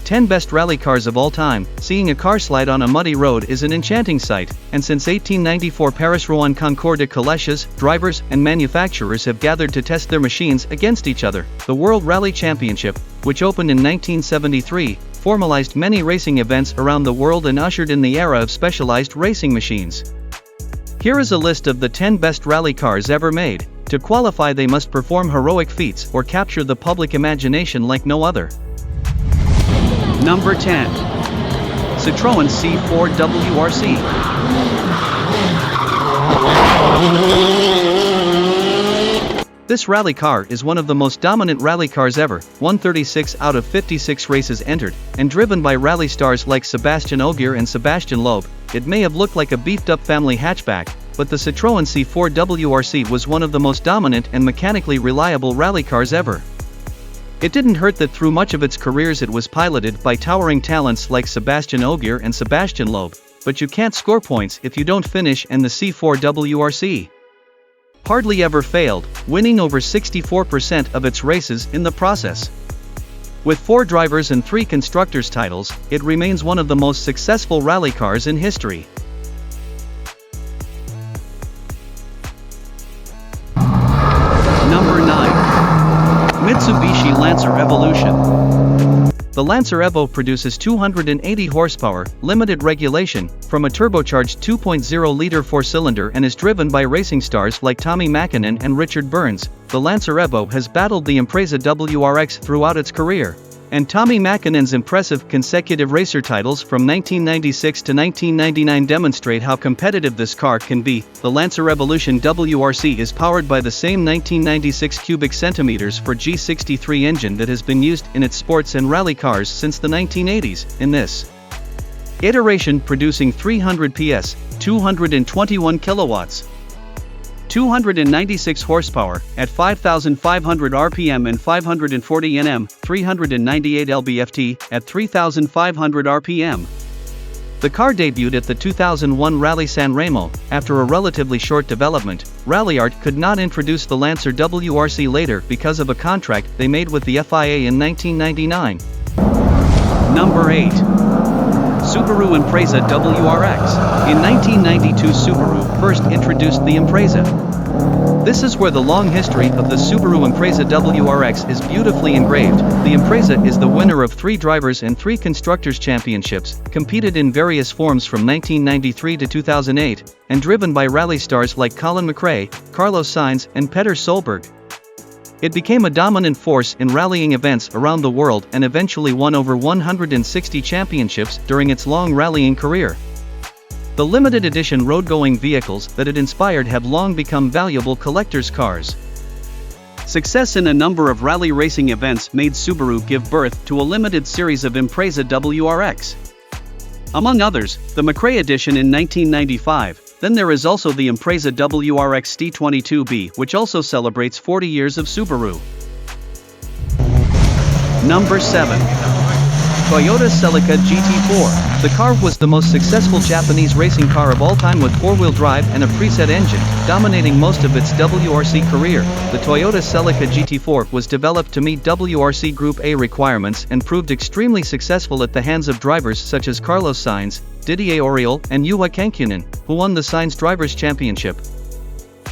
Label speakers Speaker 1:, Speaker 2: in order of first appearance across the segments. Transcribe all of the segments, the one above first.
Speaker 1: 10 Best Rally Cars of All Time. Seeing a car slide on a muddy road is an enchanting sight, and since 1894 Paris-Rouen Concours de Calèches, drivers and manufacturers have gathered to test their machines against each other. The World Rally Championship, which opened in 1973, formalized many racing events around the world and ushered in the era of specialized racing machines. Here is a list of the 10 best rally cars ever made. To qualify, they must perform heroic feats or capture the public imagination like no other. Number 10. Citroen C4 WRC. This rally car is one of the most dominant rally cars ever, 136 out of 56 races entered, and driven by rally stars like Sebastian Ogier and Sebastian Loeb. It may have looked like a beefed-up family hatchback, but the Citroen C4 WRC was one of the most dominant and mechanically reliable rally cars ever. It didn't hurt that through much of its careers it was piloted by towering talents like Sebastian Ogier and Sebastian Loeb, but you can't score points if you don't finish, and the C4 WRC hardly ever failed, winning over 64% of its races in the process. With 4 drivers and 3 constructors' titles, it remains one of the most successful rally cars in history. Number 9. Mitsubishi Lancer Evolution. The Lancer EVO produces 280 horsepower, limited regulation, from a turbocharged 2.0-liter 4-cylinder and is driven by racing stars like Tommi Makkinen and Richard Burns. The Lancer EVO has battled the Impreza WRX throughout its career, and Tommi Makkinen's impressive consecutive racer titles from 1996 to 1999 demonstrate how competitive this car can be. The Lancer Evolution WRC is powered by the same 1996 cubic centimeters for G63 engine that has been used in its sports and rally cars since the 1980s. In this iteration, producing 300 PS, 221 kilowatts, 296 horsepower, at 5,500 RPM and 540 Nm, 398 lb-ft, at 3,500 RPM. The car debuted at the 2001 Rally San Remo. After a relatively short development, Rally Art could not introduce the Lancer WRC later because of a contract they made with the FIA in 1999. Number 8. Subaru Impreza WRX. In 1992, Subaru first introduced the Impreza. This is where the long history of the Subaru Impreza WRX is beautifully engraved. The Impreza is the winner of 3 drivers and 3 constructors championships, competed in various forms from 1993 to 2008, and driven by rally stars like Colin McRae, Carlos Sainz, and Peter Solberg. It became a dominant force in rallying events around the world and eventually won over 160 championships during its long rallying career. The limited edition road-going vehicles that it inspired have long become valuable collector's cars. Success in a number of rally racing events made Subaru give birth to a limited series of Impreza WRX. Among others, the McRae edition in 1995. Then there is also the Impreza WRX D22B, which also celebrates 40 years of Subaru. Number 7. Toyota Celica GT4. The car was the most successful Japanese racing car of all time with 4-wheel drive and a preset engine, dominating most of its WRC career. The Toyota Celica GT4 was developed to meet WRC Group A requirements and proved extremely successful at the hands of drivers such as Carlos Sainz, Didier Auriol, and Juha Kankkunen, who won the Sainz Drivers' Championship.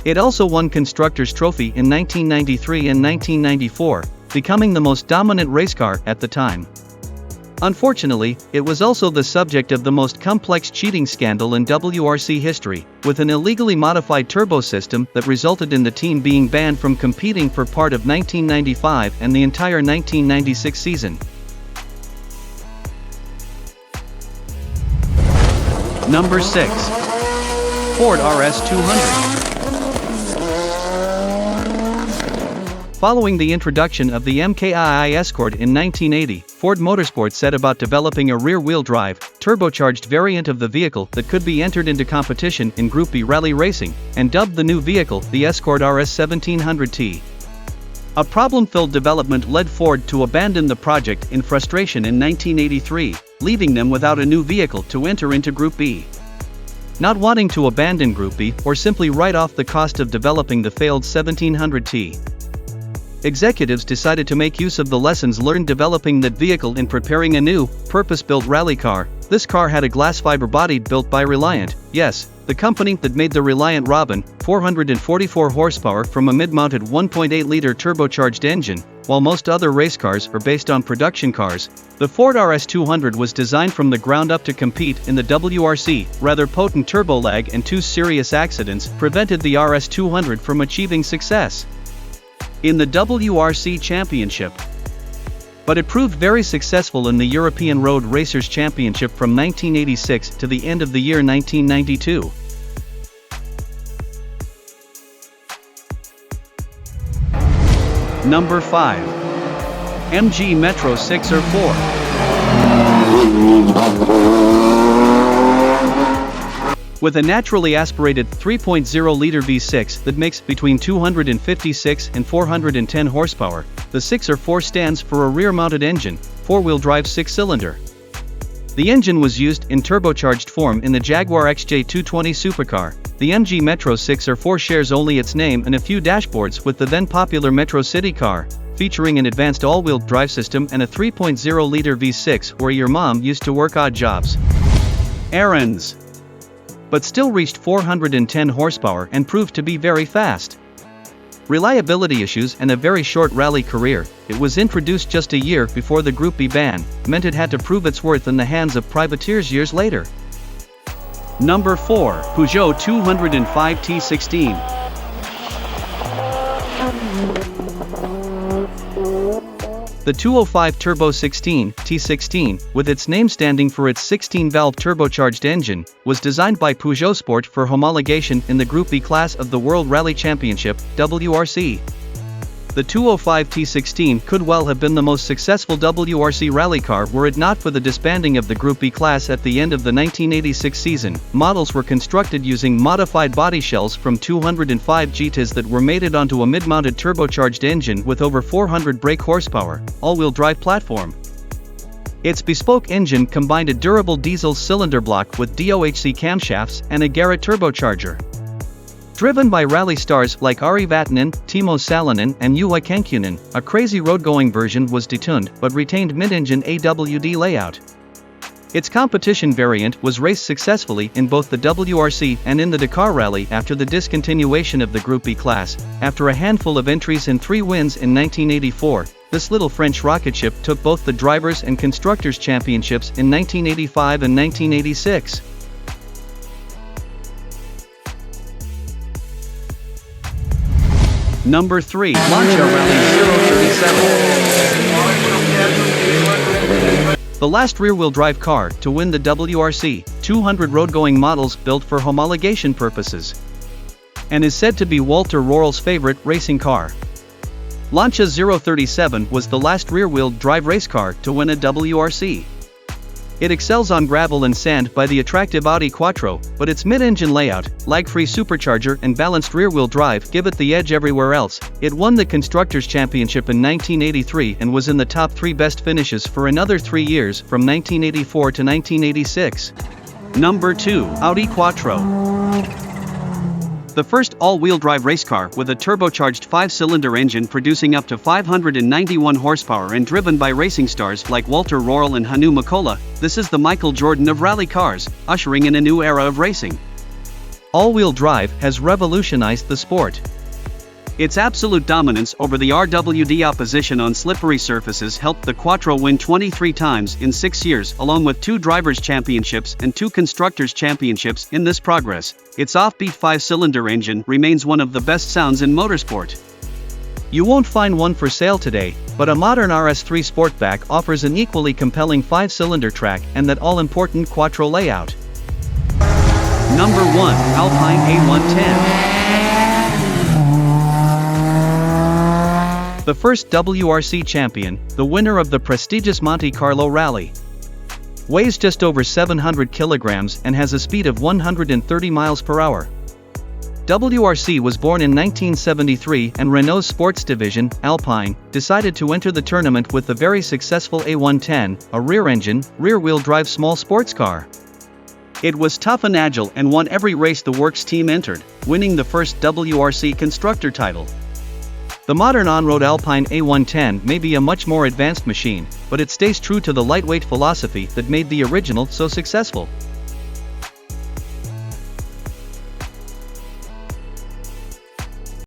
Speaker 1: It also won Constructors' Trophy in 1993 and 1994, becoming the most dominant race car at the time. Unfortunately, it was also the subject of the most complex cheating scandal in WRC history, with an illegally modified turbo system that resulted in the team being banned from competing for part of 1995 and the entire 1996 season. Number 6. Ford RS200. Following the introduction of the MKII Escort in 1980, Ford Motorsport set about developing a rear-wheel drive, turbocharged variant of the vehicle that could be entered into competition in Group B rally racing, and dubbed the new vehicle the Escort RS 1700T. A problem-filled development led Ford to abandon the project in frustration in 1983, leaving them without a new vehicle to enter into Group B. Not wanting to abandon Group B or simply write off the cost of developing the failed 1700T, executives decided to make use of the lessons learned developing that vehicle in preparing a new, purpose-built rally car. This car had a glass fiber body built by Reliant, yes, the company that made the Reliant Robin, 444 horsepower from a mid-mounted 1.8-liter turbocharged engine. While most other race cars are based on production cars, the Ford RS200 was designed from the ground up to compete in the WRC. Rather potent turbo lag and 2 serious accidents prevented the RS200 from achieving success in the WRC Championship. But it proved very successful in the European Road Racers Championship from 1986 to the end of the year 1992. Number 5. MG Metro 6 or 4. With a naturally aspirated 3.0-liter V6 that makes between 256 and 410 horsepower, the 6 or 4 stands for a rear-mounted engine, 4-wheel drive 6-cylinder. The engine was used in turbocharged form in the Jaguar XJ220 supercar. The MG Metro 6 or 4 shares only its name and a few dashboards with the then popular Metro City car, featuring an advanced all-wheel drive system and a 3.0-liter V6 where your mom used to work odd jobs. Errands. But still reached 410 horsepower and proved to be very fast. Reliability issues and a very short rally career, it was introduced just a year before the Group B ban, meant it had to prove its worth in the hands of privateers years later. Number 4. Peugeot 205 T16. The 205 Turbo 16 T16, with its name standing for its 16-valve turbocharged engine, was designed by Peugeot Sport for homologation in the Group B class of the World Rally Championship, WRC. The 205 T16 could well have been the most successful WRC rally car were it not for the disbanding of the Group B class at the end of the 1986 season. Models were constructed using modified body shells from 205 GTs that were mated onto a mid-mounted turbocharged engine with over 400 brake horsepower, all-wheel drive platform. Its bespoke engine combined a durable diesel cylinder block with DOHC camshafts and a Garrett turbocharger. Driven by rally stars like Ari Vatanen, Timo Salonen and Juha Kenkkunen, a crazy road-going version was detuned but retained mid-engine AWD layout. Its competition variant was raced successfully in both the WRC and in the Dakar Rally after the discontinuation of the Group B class. After a handful of entries and 3 wins in 1984, this little French rocket ship took both the Drivers' and Constructors' Championships in 1985 and 1986. Number 3. Lancia Rally 037. The last rear-wheel drive car to win the WRC 200 road-going models built for homologation purposes, and is said to be Walter Röhrl's favorite racing car. Lancia 037 was the last rear-wheel drive race car to win a WRC. It excels on gravel and sand by the attractive Audi Quattro, but its mid-engine layout, lag-free supercharger and balanced rear-wheel drive give it the edge everywhere else. It won the Constructors' Championship in 1983 and was in the top 3 best finishes for another 3 years from 1984 to 1986. Number 2. Audi Quattro. The first all-wheel drive race car with a turbocharged 5-cylinder engine producing up to 591 horsepower and driven by racing stars like Walter Röhrl and Hannu Mikkola, this is the Michael Jordan of rally cars, ushering in a new era of racing. All-wheel drive has revolutionized the sport. Its absolute dominance over the RWD opposition on slippery surfaces helped the Quattro win 23 times in 6 years, along with 2 Drivers' Championships and 2 Constructors' Championships. In this progress, its offbeat 5-cylinder engine remains one of the best sounds in motorsport. You won't find one for sale today, but a modern RS3 Sportback offers an equally compelling 5-cylinder track and that all-important Quattro layout. Number 1. Alpine A110. The first WRC champion, the winner of the prestigious Monte Carlo Rally. Weighs just over 700 kilograms and has a speed of 130 miles per hour. WRC was born in 1973 and Renault's sports division, Alpine, decided to enter the tournament with the very successful A110, a rear-engine, rear-wheel drive small sports car. It was tough and agile and won every race the works team entered, winning the first WRC constructor title. The modern on-road Alpine A110 may be a much more advanced machine, but it stays true to the lightweight philosophy that made the original so successful.